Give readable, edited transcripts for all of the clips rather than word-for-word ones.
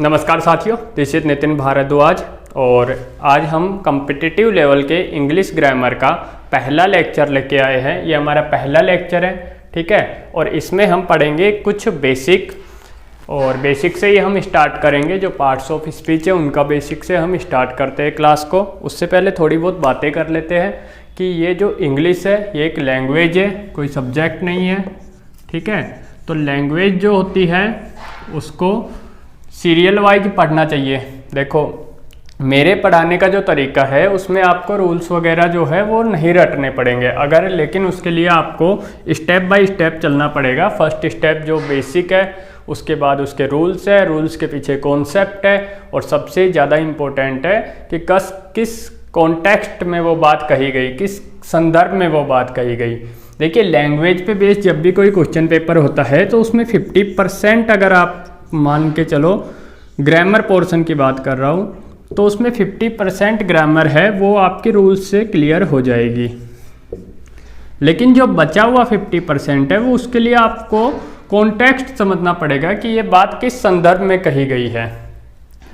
नमस्कार साथियों, this is Nitin Bhardwaj और आज हम कॉम्पिटिटिव लेवल के इंग्लिश ग्रामर का पहला लेक्चर लेके आए हैं। ये हमारा पहला लेक्चर है, ठीक है। और इसमें हम पढ़ेंगे कुछ बेसिक और बेसिक से ही हम स्टार्ट करेंगे। जो पार्ट्स ऑफ स्पीच है उनका बेसिक से हम स्टार्ट करते हैं क्लास को। उससे पहले थोड़ी बहुत बातें कर लेते हैं कि ये जो इंग्लिश है ये एक लैंग्वेज है, कोई सब्जेक्ट नहीं है, ठीक है। तो लैंग्वेज जो होती है उसको सीरियल वाइज पढ़ना चाहिए। देखो मेरे पढ़ाने का जो तरीका है उसमें आपको रूल्स वगैरह जो है वो नहीं रटने पड़ेंगे अगर, लेकिन उसके लिए आपको स्टेप बाय स्टेप चलना पड़ेगा। फर्स्ट स्टेप जो बेसिक है, उसके बाद उसके रूल्स है, रूल्स के पीछे कॉन्सेप्ट है, और सबसे ज़्यादा इम्पोर्टेंट है कि किस कॉन्टेक्स्ट में वो बात कही गई, किस संदर्भ में वो बात कही गई। देखिए लैंग्वेज पे बेस्ड जब भी कोई क्वेश्चन पेपर होता है तो उसमें 50% अगर आप मान के चलो, ग्रामर पोर्शन की बात कर रहा हूँ, तो उसमें 50% ग्रामर है वो आपके रूल्स से क्लियर हो जाएगी। लेकिन जो बचा हुआ 50% है वो उसके लिए आपको कॉन्टेक्स्ट समझना पड़ेगा कि ये बात किस संदर्भ में कही गई है।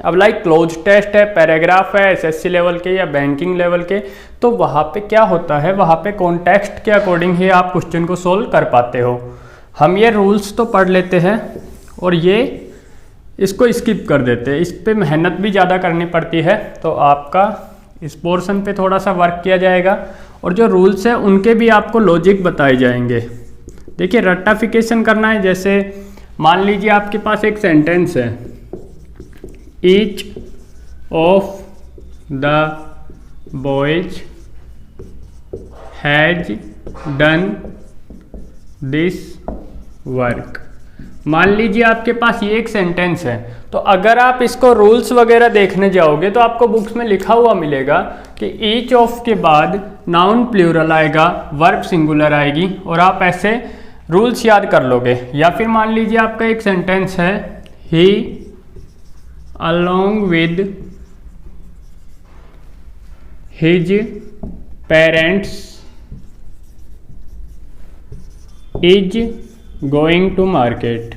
अब लाइक क्लोज टेस्ट है, पैराग्राफ है, एसएससी लेवल के या बैंकिंग लेवल के, तो वहाँ पे क्या होता है, वहाँ पे कॉन्टेक्स्ट के अकॉर्डिंग ही आप क्वेश्चन को सोल्व कर पाते हो। हम ये रूल्स तो पढ़ लेते हैं और ये इसको स्किप कर देते हैं, इस पे मेहनत भी ज़्यादा करनी पड़ती है, तो आपका इस पोर्शन पे थोड़ा सा वर्क किया जाएगा। और जो रूल्स है उनके भी आपको लॉजिक बताए जाएंगे। देखिए रट्टाफिकेशन करना है, जैसे मान लीजिए आपके पास एक सेंटेंस है, each of the boys has done this work. मान लीजिए आपके पास ये एक सेंटेंस है, तो अगर आप इसको रूल्स वगैरह देखने जाओगे तो आपको बुक्स में लिखा हुआ मिलेगा कि ईच ऑफ के बाद नाउन प्लूरल आएगा, वर्ब सिंगुलर आएगी, और आप ऐसे रूल्स याद कर लोगे। या फिर मान लीजिए आपका एक सेंटेंस है, he along with his parents is going to market,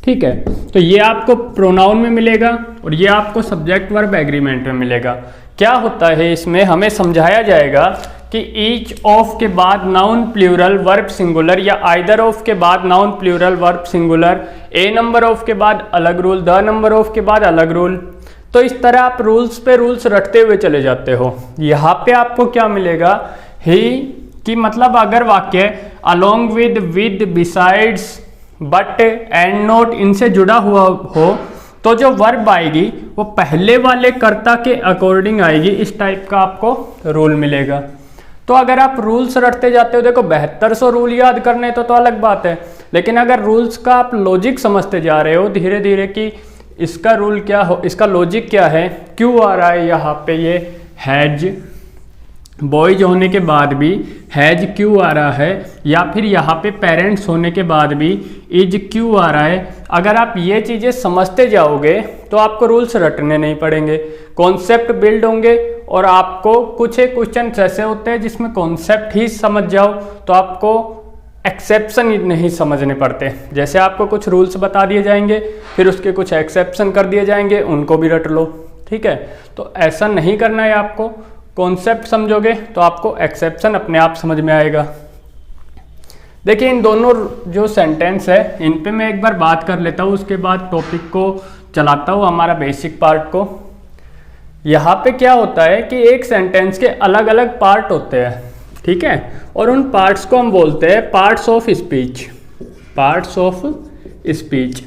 ठीक है। तो ये आपको प्रोनाउन में मिलेगा और ये आपको सब्जेक्ट वर्ब एग्रीमेंट में मिलेगा। क्या होता है इसमें हमें समझाया जाएगा कि ईच ऑफ के बाद नाउन प्लूरल वर्ब सिंगुलर, या आइदर ऑफ के बाद noun plural verb singular, a number of के बाद अलग रूल, द नंबर ऑफ के बाद अलग रूल। तो इस तरह आप रूल्स पे रूल्स रटते हुए चले जाते हो। यहाँ पे आपको क्या मिलेगा, ही कि मतलब अगर वाक्य along with, besides, but, and, note इनसे जुड़ा हुआ हो तो जो वर्ब आएगी वो पहले वाले कर्ता के अकॉर्डिंग आएगी। इस टाइप का आपको रूल मिलेगा। तो अगर आप रूल्स रटते जाते हो, देखो 7200 रूल याद करने तो अलग बात है, लेकिन अगर रूल्स का आप लॉजिक समझते जा रहे हो धीरे धीरे कि इसका रूल क्या हो, इसका लॉजिक क्या है, क्यों आ रहा है यहाँ पे ये हैज, बॉयज होने के बाद भी हैज क्यों आ रहा है, या फिर यहाँ पे पेरेंट्स होने के बाद भी इज क्यों आ रहा है। अगर आप ये चीज़ें समझते जाओगे तो आपको रूल्स रटने नहीं पड़ेंगे, कॉन्सेप्ट बिल्ड होंगे। और आपको कुछ एक क्वेश्चन ऐसे होते हैं जिसमें कॉन्सेप्ट ही समझ जाओ तो आपको एक्सेप्शन नहीं समझने पड़ते। जैसे आपको कुछ रूल्स बता दिए जाएंगे, फिर उसके कुछ एक्सेप्शन कर दिए जाएंगे, उनको भी रट लो, ठीक है। तो ऐसा नहीं करना है आपको, कॉन्सेप्ट समझोगे तो आपको एक्सेप्शन अपने आप समझ में आएगा। देखिए इन दोनों जो सेंटेंस है इन पे मैं एक बार बात कर लेता हूँ, उसके बाद टॉपिक को चलाता हूँ, हमारा बेसिक पार्ट को। यहाँ पे क्या होता है कि एक सेंटेंस के अलग अलग पार्ट होते हैं, ठीक है, और उन पार्ट्स को हम बोलते हैं parts of speech. Parts of speech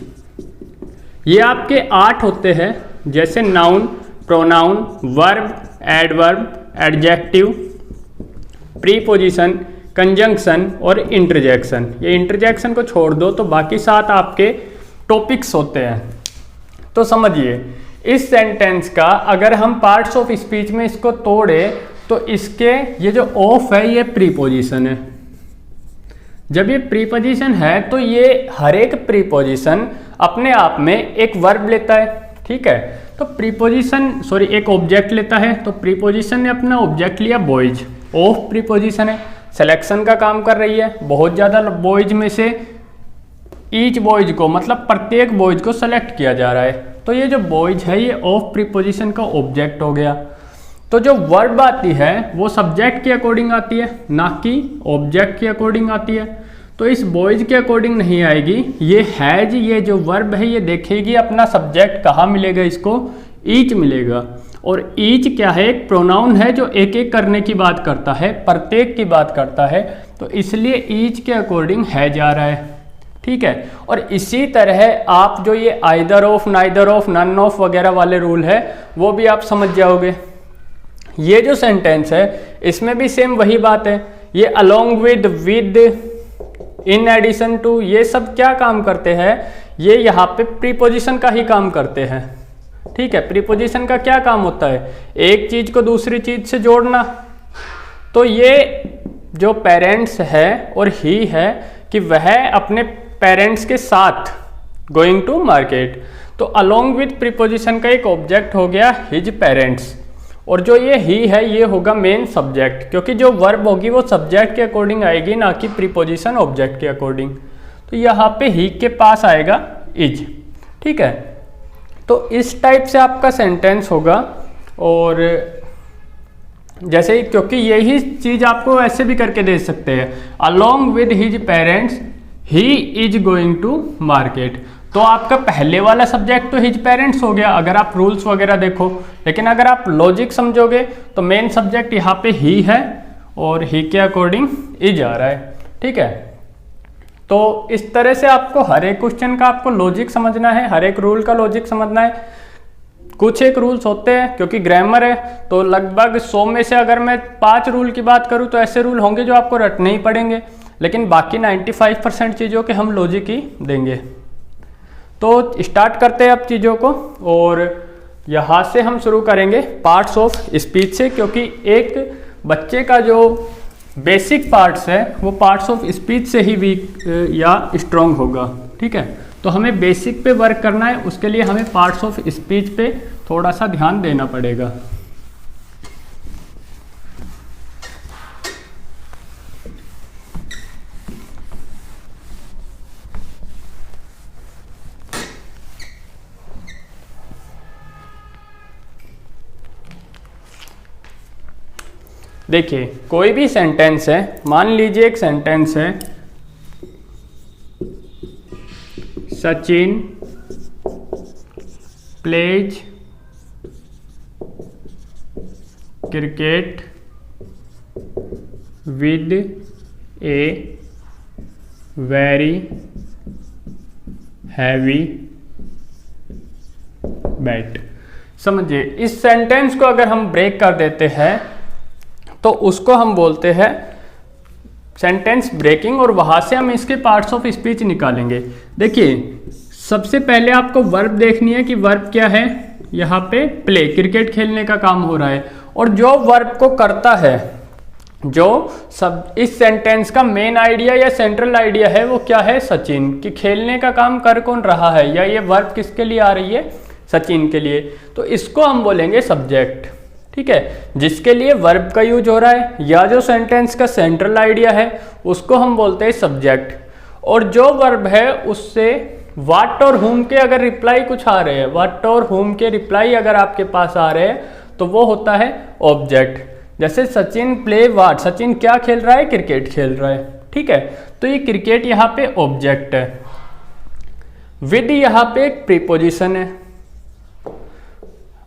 ये आपके 8 होते हैं, जैसे noun, pronoun, verb, adverb, adjective, preposition, conjunction और इंटरजेक्शन। ये इंटरजेक्शन को छोड़ दो तो बाकी 7 आपके टॉपिक्स होते हैं। तो समझिए इस सेंटेंस का अगर हम पार्ट्स ऑफ स्पीच में इसको तोड़े तो इसके ये जो ऑफ है ये प्रीपोजिशन है। जब ये प्रीपोजिशन है तो ये हर एक प्रीपोजिशन अपने आप में एक वर्ब लेता है, ठीक है। तो प्रीपोजिशन एक ऑब्जेक्ट लेता है, तो प्रीपोजिशन ने अपना ऑब्जेक्ट लिया बॉयज, ऑफ प्रीपोजिशन है, सिलेक्शन का काम कर रही है। बहुत ज़्यादा बॉयज में से ईच बॉयज को, मतलब प्रत्येक बॉयज को सेलेक्ट किया जा रहा है। तो ये जो बॉयज है ये ऑफ प्रीपोजिशन का ऑब्जेक्ट हो गया। तो जो वर्ब आती है वो सब्जेक्ट के अकॉर्डिंग आती है, ना कि ऑब्जेक्ट के अकॉर्डिंग आती है। तो इस बॉयज के अकॉर्डिंग नहीं आएगी। ये हैज, ये जो वर्ब है ये देखेगी अपना सब्जेक्ट कहाँ मिलेगा, इसको ईच मिलेगा। और ईच क्या है, एक प्रोनाउन है जो एक एक करने की बात करता है, प्रत्येक की बात करता है। तो इसलिए ईच के अकॉर्डिंग है जा रहा है, ठीक है। और इसी तरह आप जो ये either of, neither of, none of वगैरह वाले रूल है वो भी आप समझ जाओगे। ये जो सेंटेंस है इसमें भी सेम वही बात है। ये along with, in addition to, ये सब क्या काम करते हैं, ये यहाँ पे प्रीपोजिशन का ही काम करते हैं, ठीक है। प्रीपोजिशन का क्या काम होता है, एक चीज को दूसरी चीज से जोड़ना। तो ये जो पेरेंट्स है और ही है कि वह अपने पेरेंट्स के साथ गोइंग टू मार्केट। तो अलोंग विद प्रीपोजिशन का एक ऑब्जेक्ट हो गया हिज पेरेंट्स, और जो ये ही है ये होगा मेन सब्जेक्ट, क्योंकि जो वर्ब होगी वो सब्जेक्ट के अकॉर्डिंग आएगी, ना कि प्रीपोजिशन ऑब्जेक्ट के अकॉर्डिंग। तो यहाँ पे ही के पास आएगा इज, ठीक है। तो इस टाइप से आपका सेंटेंस होगा। और जैसे क्योंकि यही चीज आपको ऐसे भी करके दे सकते हैं, along with his parents he is going to market. तो आपका पहले वाला सब्जेक्ट तो हिज पेरेंट्स हो गया अगर आप रूल्स वगैरह देखो, लेकिन अगर आप लॉजिक समझोगे तो मेन सब्जेक्ट यहाँ पे ही है और ही के अकॉर्डिंग इज आ रहा है, ठीक है। तो इस तरह से आपको हर एक क्वेश्चन का आपको लॉजिक समझना है, हर एक रूल का लॉजिक समझना है। कुछ एक रूल्स होते हैं, क्योंकि ग्रामर है तो लगभग 100 में से अगर मैं 5 रूल की बात करूँ तो ऐसे रूल होंगे जो आपको रटने ही पड़ेंगे, लेकिन बाकी 95% चीज़ों के हम लॉजिक ही देंगे। तो स्टार्ट करते हैं अब चीज़ों को, और यहाँ से हम शुरू करेंगे पार्ट्स ऑफ स्पीच से, क्योंकि एक बच्चे का जो बेसिक पार्ट्स है वो पार्ट्स ऑफ स्पीच से ही वीक या स्ट्रॉन्ग होगा, ठीक है। तो हमें बेसिक पे वर्क करना है, उसके लिए हमें पार्ट्स ऑफ स्पीच पे थोड़ा सा ध्यान देना पड़ेगा। देखिए कोई भी सेंटेंस है, मान लीजिए एक सेंटेंस है Sachin pledge cricket with a very heavy bat. समझिए इस सेंटेंस को अगर हम ब्रेक कर देते हैं तो उसको हम बोलते हैं सेंटेंस ब्रेकिंग, और वहां से हम इसके पार्ट्स ऑफ स्पीच निकालेंगे। देखिए सबसे पहले आपको वर्ब देखनी है कि वर्ब क्या है। यहाँ पे प्ले, क्रिकेट खेलने का काम हो रहा है, और जो वर्ब को करता है, जो सब इस सेंटेंस का मेन आइडिया या सेंट्रल आइडिया है वो क्या है, सचिन। कि खेलने का काम कर कौन रहा है, या ये वर्ब किसके लिए आ रही है, सचिन के लिए। तो इसको हम बोलेंगे सब्जेक्ट, ठीक है, जिसके लिए वर्ब का यूज हो रहा है, या जो सेंटेंस का सेंट्रल आइडिया है उसको हम बोलते हैं सब्जेक्ट। और जो वर्ब है उससे व्हाट और हुम के अगर रिप्लाई कुछ आ रहे हैं, व्हाट और हुम के रिप्लाई अगर आपके पास आ रहे हैं तो वो होता है ऑब्जेक्ट। जैसे सचिन प्ले व्हाट, सचिन क्या खेल रहा है, क्रिकेट खेल रहा है, ठीक है। तो ये क्रिकेट यहाँ पे ऑब्जेक्ट है। विद यहाँ पे एक प्रीपोजिशन है,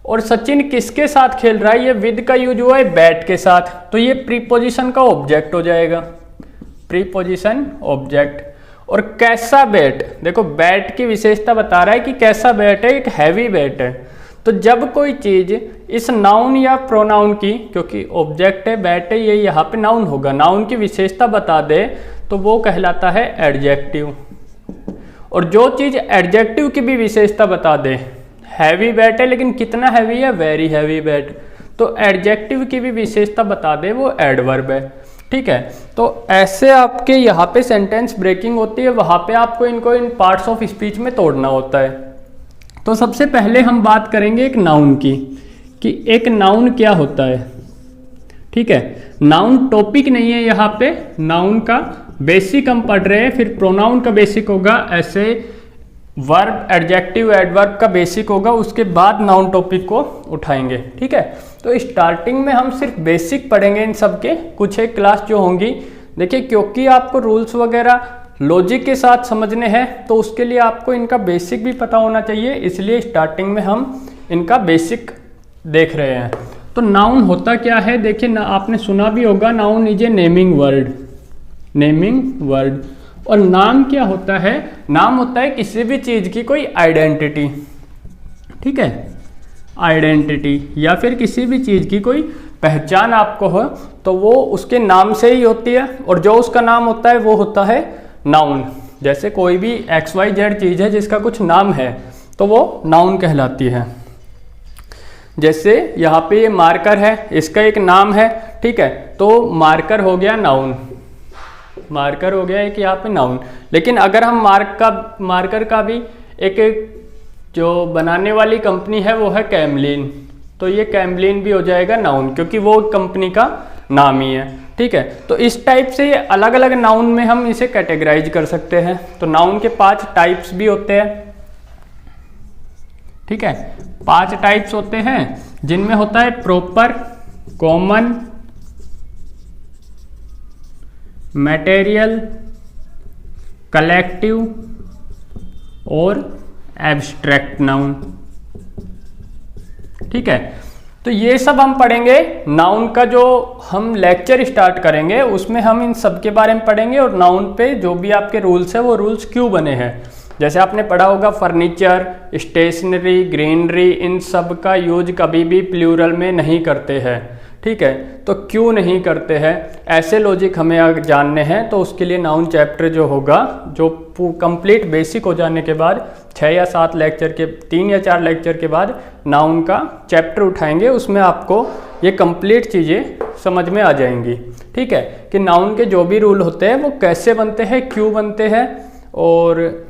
और सचिन किसके साथ खेल रहा है, ये विद का यूज हुआ है बैट के साथ, तो ये प्रीपोजिशन का ऑब्जेक्ट हो जाएगा, प्रीपोजिशन ऑब्जेक्ट। और कैसा बैट, देखो बैट की विशेषता बता रहा है कि कैसा बैट है, एक हैवी बैट है। तो जब कोई चीज इस नाउन या प्रोनाउन की, क्योंकि ऑब्जेक्ट है बैट है, ये यहाँ पे नाउन होगा, नाउन की विशेषता बता दे तो वो कहलाता है एडजेक्टिव। और जो चीज एडजेक्टिव की भी विशेषता बता दे, हैवी बैट है लेकिन कितना हैवी है, वेरी हैवी बैट, तो एडजेक्टिव की भी विशेषता बता दे वो एडवर्ब है, ठीक है। तो ऐसे आपके यहाँ पे सेंटेंस ब्रेकिंग होती है, वहाँ पे आपको इनको इन पार्ट्स ऑफ स्पीच में तोड़ना होता है। तो सबसे पहले हम बात करेंगे एक नाउन की, कि एक नाउन क्या होता है, ठीक है। नाउन टॉपिक नहीं है यहाँ पे, नाउन का बेसिक हम पढ़ रहे हैं, फिर प्रोनाउन का बेसिक होगा, ऐसे वर्ब, एडजेक्टिव, एडवर्ब का बेसिक होगा, उसके बाद नाउन टॉपिक को उठाएंगे। ठीक है, तो स्टार्टिंग में हम सिर्फ बेसिक पढ़ेंगे इन सब के, कुछ एक क्लास जो होंगी। देखिए क्योंकि आपको रूल्स वगैरह लॉजिक के साथ समझने हैं, तो उसके लिए आपको इनका बेसिक भी पता होना चाहिए, इसलिए स्टार्टिंग में हम इनका बेसिक देख रहे हैं। तो नाउन होता क्या है, देखिए ना, आपने सुना भी होगा, noun is a naming word, naming word. और नाम क्या होता है, नाम होता है किसी भी चीज की कोई आइडेंटिटी। ठीक है, आइडेंटिटी या फिर किसी भी चीज की कोई पहचान आपको हो तो वो उसके नाम से ही होती है, और जो उसका नाम होता है वो होता है नाउन। जैसे कोई भी XYZ चीज है जिसका कुछ नाम है तो वो नाउन कहलाती है। जैसे यहाँ पे ये मार्कर है, इसका एक नाम है। ठीक है, तो मार्कर हो गया नाउन, मार्कर हो गया एक यहाँ पे नाउन। लेकिन अगर हम मार्कर का भी एक जो बनाने वाली कंपनी है वो है कैमलिन, तो ये कैमलिन भी हो जाएगा नाउन, क्योंकि वो कंपनी का नाम ही है। ठीक है, तो इस टाइप से ये अलग अलग नाउन में हम इसे कैटेगराइज कर सकते हैं। तो नाउन के 5 टाइप्स भी होते हैं। ठीक है, 5 टाइप्स होते हैं, जिनमें होता है प्रॉपर, कॉमन, मटेरियल, कलेक्टिव और एब्स्ट्रैक्ट नाउन। ठीक है, तो ये सब हम पढ़ेंगे। नाउन का जो हम लेक्चर स्टार्ट करेंगे उसमें हम इन सब के बारे में पढ़ेंगे, और नाउन पे जो भी आपके रूल्स है वो रूल्स क्यों बने हैं। जैसे आपने पढ़ा होगा फर्नीचर, स्टेशनरी, ग्रीनरी, इन सब का यूज कभी भी प्लूरल में नहीं करते हैं। ठीक है, तो क्यों नहीं करते हैं, ऐसे लॉजिक हमें जानने हैं। तो उसके लिए नाउन चैप्टर जो होगा, जो कंप्लीट बेसिक हो जाने के बाद 6 या 7 लेक्चर के 3 या 4 लेक्चर के बाद नाउन का चैप्टर उठाएंगे, उसमें आपको ये कंप्लीट चीज़ें समझ में आ जाएंगी। ठीक है, कि नाउन के जो भी रूल होते हैं वो कैसे बनते हैं, क्यों बनते हैं, और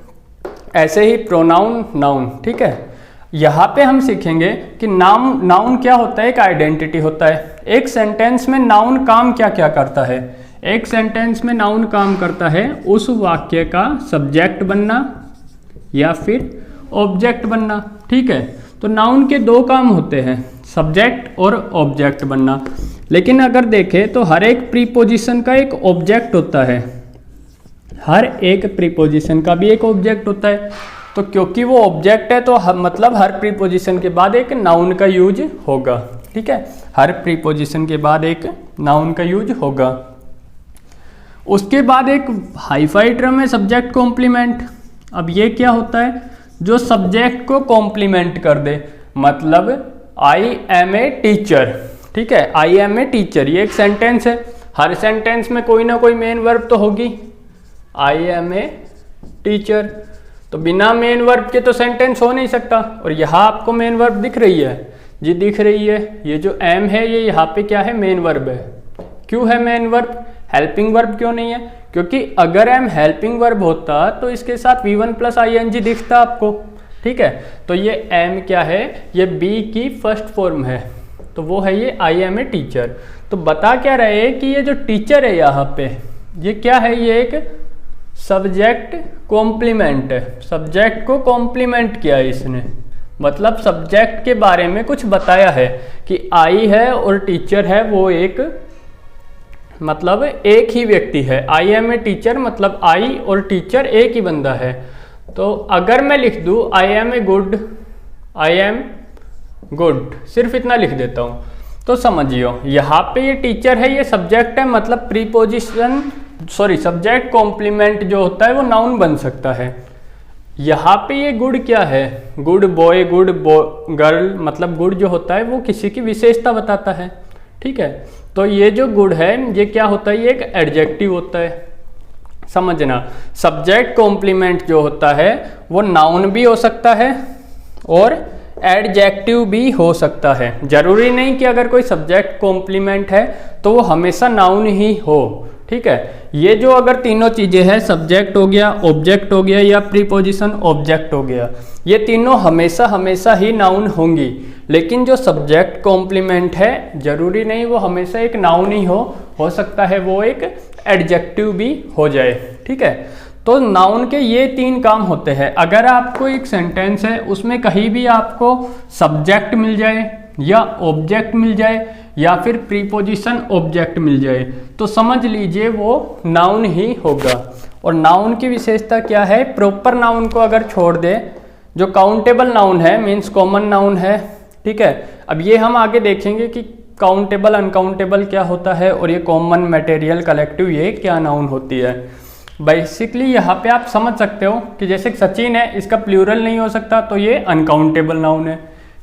ऐसे ही प्रोनाउन, नाउन। ठीक है, यहाँ पे हम सीखेंगे कि नाउन क्या होता है, एक आइडेंटिटी होता है। एक सेंटेंस में नाउन काम क्या क्या करता है, एक सेंटेंस में नाउन काम करता है उस वाक्य का सब्जेक्ट बनना या फिर ऑब्जेक्ट बनना। ठीक है, तो नाउन के 2 काम होते हैं, सब्जेक्ट और ऑब्जेक्ट बनना। लेकिन अगर देखें तो हर एक प्रीपोजिशन का एक ऑब्जेक्ट होता है, हर एक प्रीपोजिशन का भी एक ऑब्जेक्ट होता है। तो क्योंकि वो ऑब्जेक्ट है तो मतलब हर प्रीपोजिशन के बाद एक नाउन का यूज होगा। ठीक है, हर प्रीपोजिशन के बाद एक नाउन का यूज होगा। उसके बाद एक हाईफाई टर्म है सब्जेक्ट कॉम्प्लीमेंट। अब ये क्या होता है, जो सब्जेक्ट को कॉम्प्लीमेंट कर दे, मतलब आई एम ए टीचर। ठीक है, आई एम ए टीचर, ये एक सेंटेंस है, हर सेंटेंस में कोई ना कोई मेन वर्ब तो होगी, आई एम ए टीचर। तो बिना मेन वर्ब के तो सेंटेंस हो नहीं सकता। और यहाँ आपको मेन वर्ब दिख रही है जी, दिख रही है, ये जो एम है ये यहाँ पे क्या है, मेन वर्ब है। क्यों है मेन वर्ब, हेल्पिंग वर्ब क्यों नहीं है, क्योंकि अगर एम हेल्पिंग वर्ब होता तो इसके साथ V1 + ing दिखता आपको। ठीक है, तो ये एम क्या है, ये बी की फर्स्ट फॉर्म है, तो वो है ये आई एम ए टीचर। तो बता क्या रहे कि ये जो टीचर है यहाँ पे, ये क्या है, ये एक सब्जेक्ट कॉम्प्लीमेंट है। सब्जेक्ट को कॉम्प्लीमेंट किया है इसने, मतलब सब्जेक्ट के बारे में कुछ बताया है कि आई है और टीचर है, वो एक मतलब एक ही व्यक्ति है। आई एम ए टीचर मतलब आई और टीचर एक ही बंदा है। तो अगर मैं लिख दूँ I am a good, I am good, सिर्फ इतना लिख देता हूँ तो समझियो यहाँ पे ये टीचर है, ये सब्जेक्ट है, मतलब प्रीपोजिशन सब्जेक्ट कॉम्प्लीमेंट जो होता है वो नाउन बन सकता है। यहाँ पे ये गुड क्या है, गुड बॉय, गुड गर्ल, मतलब गुड जो होता है वो किसी की विशेषता बताता है। ठीक है, तो ये जो गुड है ये क्या होता है, ये एक एडजेक्टिव होता है। समझना, सब्जेक्ट कॉम्प्लीमेंट जो होता है वो नाउन भी हो सकता है और एडजेक्टिव भी हो सकता है। जरूरी नहीं कि अगर कोई सब्जेक्ट कॉम्प्लीमेंट है तो वो हमेशा नाउन ही हो। ठीक है, ये जो अगर तीनों चीजें हैं, सब्जेक्ट हो गया, ऑब्जेक्ट हो गया या प्रीपोजिशन ऑब्जेक्ट हो गया, ये तीनों हमेशा हमेशा ही नाउन होंगी। लेकिन जो सब्जेक्ट कॉम्प्लीमेंट है जरूरी नहीं वो हमेशा एक नाउन ही हो सकता है वो एक एडजेक्टिव भी हो जाए। ठीक है, तो नाउन के ये 3 काम होते हैं। अगर आपको एक सेंटेंस है उसमें कहीं भी आपको सब्जेक्ट मिल जाए या ऑब्जेक्ट मिल जाए या फिर प्रीपोजिशन ऑब्जेक्ट मिल जाए तो समझ लीजिए वो नाउन ही होगा। और नाउन की विशेषता क्या है, प्रॉपर नाउन को अगर छोड़ दे, जो काउंटेबल नाउन है मीन्स कॉमन नाउन है। ठीक है, अब ये हम आगे देखेंगे कि काउंटेबल अनकाउंटेबल क्या होता है और ये कॉमन मटेरियल कलेक्टिव ये क्या नाउन होती है। बेसिकली यहाँ पे आप समझ सकते हो कि जैसे सचिन है, इसका प्लूरल नहीं हो सकता तो ये अनकाउंटेबल नाउन है।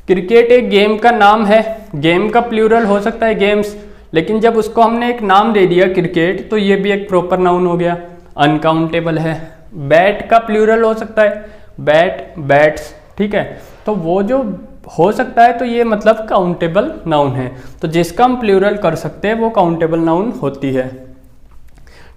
क्रिकेट एक गेम का नाम है, गेम का प्लूरल हो सकता है गेम्स, लेकिन जब उसको हमने एक नाम दे दिया क्रिकेट तो ये भी एक प्रॉपर नाउन हो गया, अनकाउंटेबल है। बैट का प्लूरल हो सकता है बैट, बैट्स। ठीक है, तो वो जो हो सकता है तो ये मतलब काउंटेबल नाउन है। तो जिसका हम प्लूरल कर सकते हैं वो काउंटेबल नाउन होती है।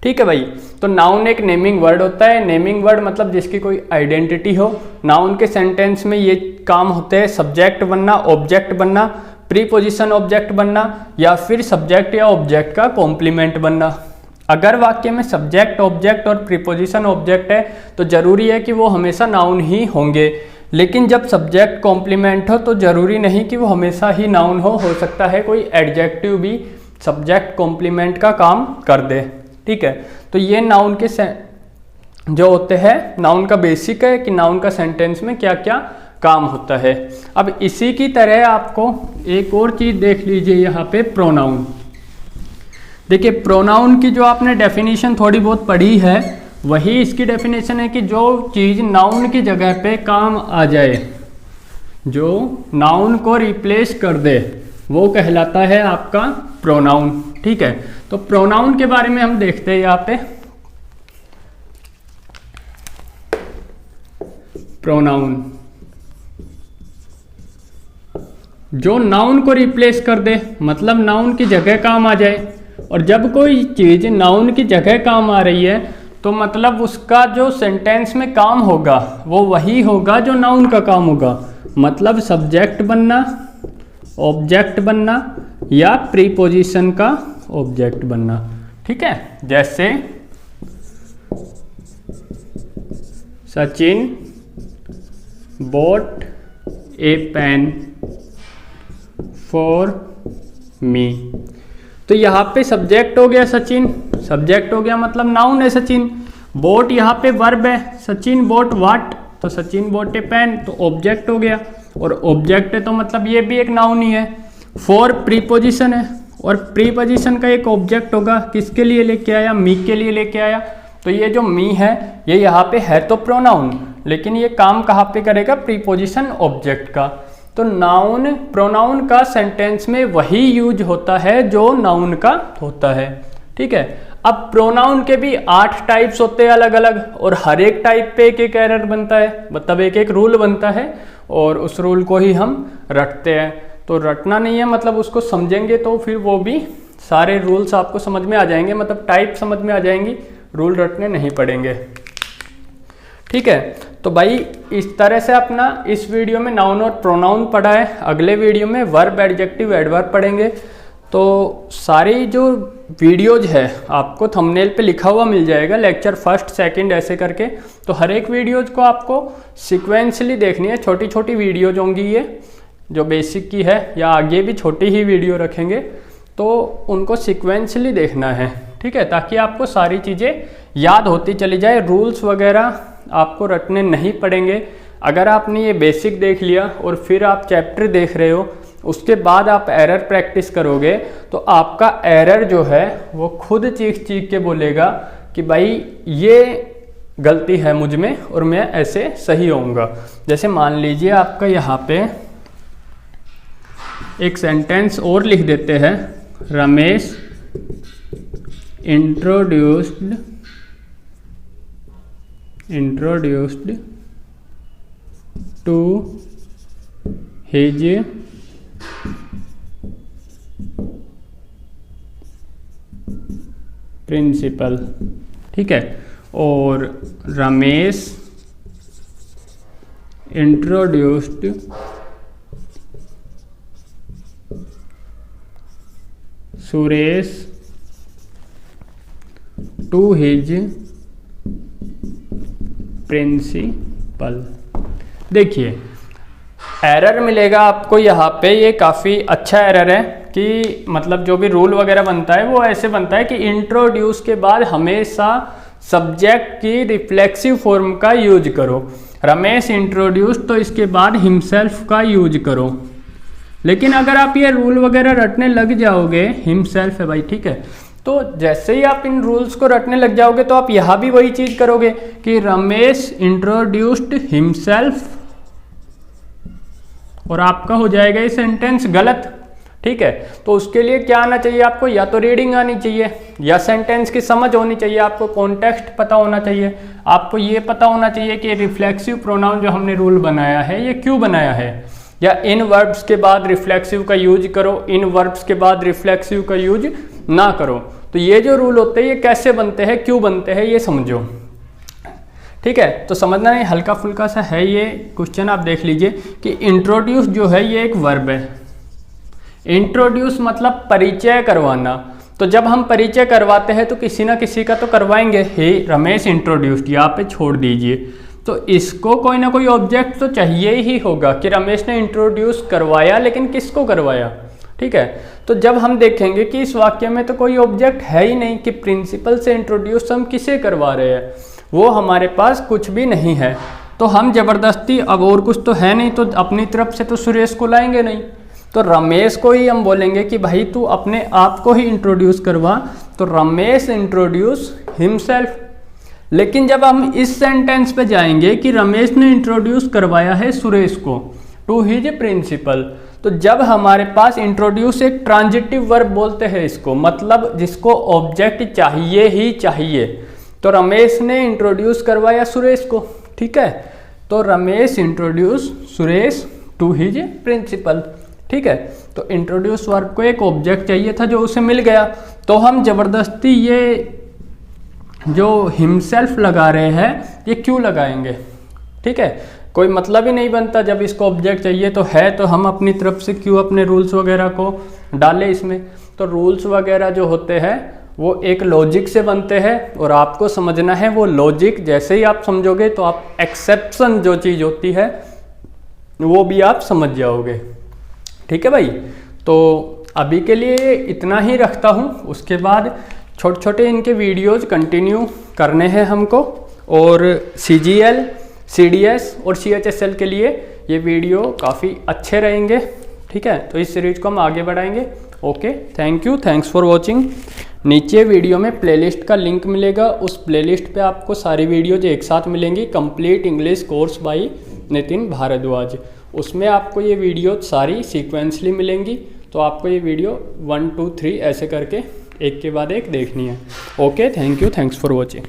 ठीक है भाई, तो नाउन एक नेमिंग वर्ड होता है। नेमिंग वर्ड मतलब जिसकी कोई आइडेंटिटी हो। नाउन के सेंटेंस में ये काम होते हैं, सब्जेक्ट बनना, ऑब्जेक्ट बनना, प्रीपोजिशन ऑब्जेक्ट बनना या फिर सब्जेक्ट या ऑब्जेक्ट का कॉम्प्लीमेंट बनना। अगर वाक्य में सब्जेक्ट ऑब्जेक्ट और प्रीपोजिशन ऑब्जेक्ट है तो जरूरी है कि वो हमेशा नाउन ही होंगे, लेकिन जब सब्जेक्ट कॉम्प्लीमेंट हो तो जरूरी नहीं कि वो हमेशा ही नाउन हो सकता है कोई एडजेक्टिव भी सब्जेक्ट कॉम्प्लीमेंट का काम कर दे। ठीक है, तो ये नाउन के जो होते हैं, नाउन का बेसिक है कि नाउन का सेंटेंस में क्या क्या काम होता है। अब इसी की तरह आपको एक और चीज देख लीजिए यहाँ पे, प्रोनाउन। देखिए प्रोनाउन की जो आपने डेफिनेशन थोड़ी बहुत पढ़ी है वही इसकी डेफिनेशन है कि जो चीज नाउन की जगह पे काम आ जाए, जो नाउन को रिप्लेस कर दे, वो कहलाता है आपका प्रोनाउन। ठीक है, तो प्रोनाउन के बारे में हम देखते हैं यहाँ पे। प्रोनाउन जो नाउन को रिप्लेस कर दे, मतलब नाउन की जगह काम आ जाए। और जब कोई चीज नाउन की जगह काम आ रही है तो मतलब उसका जो सेंटेंस में काम होगा वो वही होगा जो नाउन का काम होगा, मतलब सब्जेक्ट बनना, ऑब्जेक्ट बनना या प्रीपोजिशन का ऑब्जेक्ट बनना। ठीक है, जैसे Sachin bought a pen for me. तो यहाँ पे सब्जेक्ट हो गया सचिन, सब्जेक्ट हो गया मतलब नाउन है सचिन। बोट यहाँ पे वर्ब है, सचिन बोट वाट, तो सचिन बोट ए पेन, तो ऑब्जेक्ट हो गया। और ऑब्जेक्ट है तो मतलब ये भी एक नाउन ही है। फॉर प्रीपोजिशन है और प्रीपोजिशन का एक ऑब्जेक्ट होगा, किसके लिए लेके आया, मी के लिए लेके आया। तो ये जो मी है ये यहाँ पे है तो प्रोनाउन, लेकिन ये काम कहाँ पे करेगा, प्रीपोजिशन ऑब्जेक्ट का। तो नाउन प्रोनाउन का सेंटेंस में वही यूज होता है जो नाउन का होता है। ठीक है, अब प्रोनाउन के भी 8 टाइप्स होते हैं अलग अलग, और हर एक टाइप पे एक एक एरर बनता है, मतलब एक एक रूल बनता है और उस रूल को ही हम रटते हैं। तो रटना नहीं है, मतलब उसको समझेंगे तो फिर वो भी सारे रूल्स आपको समझ में आ जाएंगे, मतलब टाइप समझ में आ जाएंगी, रूल रटने नहीं पड़ेंगे। ठीक है, तो भाई इस तरह से अपना इस वीडियो में नाउन और प्रोनाउन पढ़ा है। अगले वीडियो में वर्ब, एडजेक्टिव, एडवर्ब पढ़ेंगे। तो सारी जो वीडियोज है आपको थंबनेल पे लिखा हुआ मिल जाएगा, लेक्चर फर्स्ट सेकंड ऐसे करके। तो हर एक वीडियोज को आपको सिक्वेंसली देखनी है, छोटी छोटी वीडियोज होंगी ये जो बेसिक की है, या आगे भी छोटी ही वीडियो रखेंगे, तो उनको सिक्वेंसली देखना है। ठीक है, ताकि आपको सारी चीज़ें याद होती चली जाए, रूल्स वगैरह आपको रटने नहीं पड़ेंगे। अगर आपने ये बेसिक देख लिया और फिर आप चैप्टर देख रहे हो, उसके बाद आप एरर प्रैक्टिस करोगे तो आपका एरर जो है वो खुद चीख चीख के बोलेगा कि भाई ये गलती है मुझ में और मैं ऐसे सही होऊंगा। जैसे मान लीजिए आपका यहाँ पे एक सेंटेंस और लिख देते हैं, Ramesh introduced to his principal. ठीक है, और Ramesh introduced Suresh to his principal. देखिए एरर मिलेगा आपको यहाँ पे, ये काफ़ी अच्छा एरर है कि मतलब जो भी रूल वगैरह बनता है वो ऐसे बनता है कि इंट्रोड्यूस के बाद हमेशा सब्जेक्ट की रिफ्लेक्सिव फॉर्म का यूज करो। रमेश इंट्रोड्यूस तो इसके बाद हिमसेल्फ का यूज करो। लेकिन अगर आप ये रूल वगैरह रटने लग जाओगे, हिमसेल्फ है भाई, ठीक है, तो जैसे ही आप इन रूल्स को रटने लग जाओगे तो आप यहाँ भी वही चीज़ करोगे कि रमेश इंट्रोड्यूस्ड हिमसेल्फ, और आपका हो जाएगा ये सेंटेंस गलत, ठीक है। तो उसके लिए क्या आना चाहिए आपको, या तो रीडिंग आनी चाहिए या सेंटेंस की समझ होनी चाहिए, आपको कॉन्टेक्स्ट पता होना चाहिए, आपको ये पता होना चाहिए कि रिफ्लेक्सिव प्रोनाउन जो हमने रूल बनाया है ये क्यों बनाया है, या इन वर्ब्स के बाद रिफ्लेक्सिव का यूज करो, इन वर्ब्स के बाद रिफ्लेक्सिव का यूज ना करो। तो ये जो रूल होते हैं ये कैसे बनते हैं, क्यों बनते हैं, ये समझो, ठीक है। तो समझना नहीं, हल्का फुल्का सा है ये क्वेश्चन। आप देख लीजिए कि इंट्रोड्यूस जो है ये एक वर्ब है। इंट्रोड्यूस मतलब परिचय करवाना। तो जब हम परिचय करवाते हैं तो किसी ना किसी का तो करवाएंगे। हे रमेश इंट्रोड्यूस्ड, यहाँ पे छोड़ दीजिए, तो इसको कोई ना कोई ऑब्जेक्ट तो चाहिए ही होगा कि रमेश ने इंट्रोड्यूस करवाया, लेकिन किसको करवाया, ठीक है। तो जब हम देखेंगे कि इस वाक्य में तो कोई ऑब्जेक्ट है ही नहीं कि प्रिंसिपल से इंट्रोड्यूस हम किसे करवा रहे हैं, वो हमारे पास कुछ भी नहीं है, तो हम जबरदस्ती, अब और कुछ तो है नहीं तो अपनी तरफ से तो सुरेश को लाएंगे नहीं, तो रमेश को ही हम बोलेंगे कि भाई तू अपने आप को ही इंट्रोड्यूस करवा, तो रमेश इंट्रोड्यूस हिमसेल्फ। लेकिन जब हम इस सेंटेंस पे जाएंगे कि रमेश ने इंट्रोड्यूस करवाया है सुरेश को टू हिज प्रिंसिपल, तो जब हमारे पास इंट्रोड्यूस एक ट्रांजिटिव वर्ब बोलते हैं इसको, मतलब जिसको ऑब्जेक्ट चाहिए ही चाहिए, तो रमेश ने इंट्रोड्यूस करवाया सुरेश को, ठीक है। तो Ramesh introduce Suresh to his principal, ठीक है। तो इंट्रोड्यूस वर्ब को एक ऑब्जेक्ट चाहिए था जो उसे मिल गया, तो हम जबरदस्ती ये जो हिमसेल्फ लगा रहे हैं ये क्यों लगाएंगे, ठीक है। कोई मतलब ही नहीं बनता, जब इसको ऑब्जेक्ट चाहिए तो है, तो हम अपनी तरफ से क्यों अपने रूल्स वगैरह को डालें इसमें। तो रूल्स वगैरह जो होते हैं वो एक लॉजिक से बनते हैं, और आपको समझना है वो लॉजिक जैसे ही आप समझोगे तो आप एक्सेप्शन जो चीज़ होती है वो भी आप समझ जाओगे, ठीक है भाई। तो अभी के लिए इतना ही रखता हूँ, उसके बाद छोटे छोटे इनके वीडियोज़ कंटिन्यू करने हैं हमको, और CGL, CDS और CHSL के लिए ये वीडियो काफ़ी अच्छे रहेंगे, ठीक है। तो इस सीरीज को हम आगे बढ़ाएंगे। Okay, thank you, thanks for watching. नीचे वीडियो में प्लेलिस्ट का लिंक मिलेगा, उस प्लेलिस्ट पे आपको सारी वीडियोज एक साथ मिलेंगी, complete English course by Nitin Bhardwaj. उसमें आपको ये वीडियो सारी सीक्वेंसली मिलेंगी, तो आपको ये वीडियो 1 2 3 ऐसे करके एक के बाद एक देखनी है। Okay, thank you, thanks for watching.